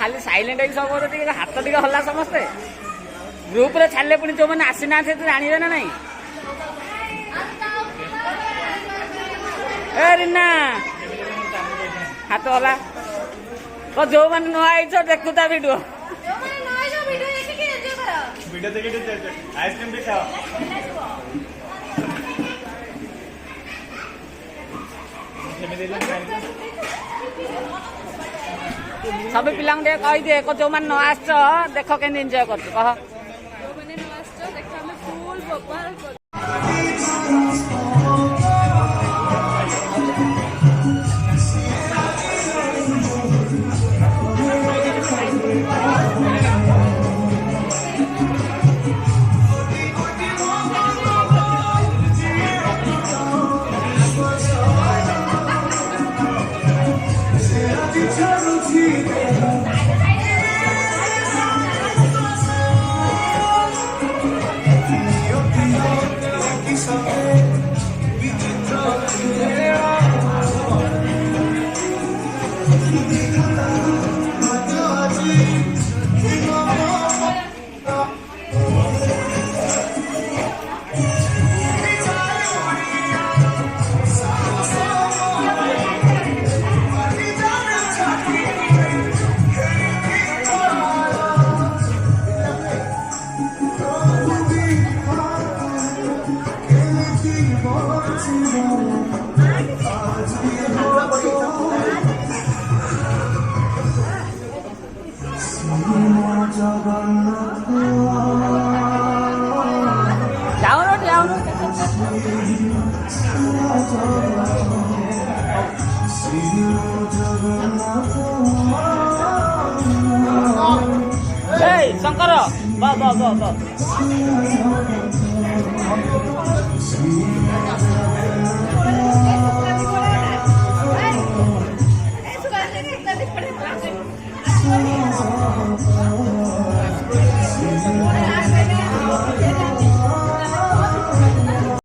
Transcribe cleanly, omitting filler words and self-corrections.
खाली साइलेंट सब हाथ टे हल्ला समस्ते ग्रुप रे छाड़े पुणी जो मैंने आसी ना जानवे ना नहीं रीना हाथ हला तो जो मैंने नुआ देखू ता वीडियो आइसक्रीम भी खाओ सब पिला कहीदे जो मैंने न आस देख के एंजॉय कर शंकर ब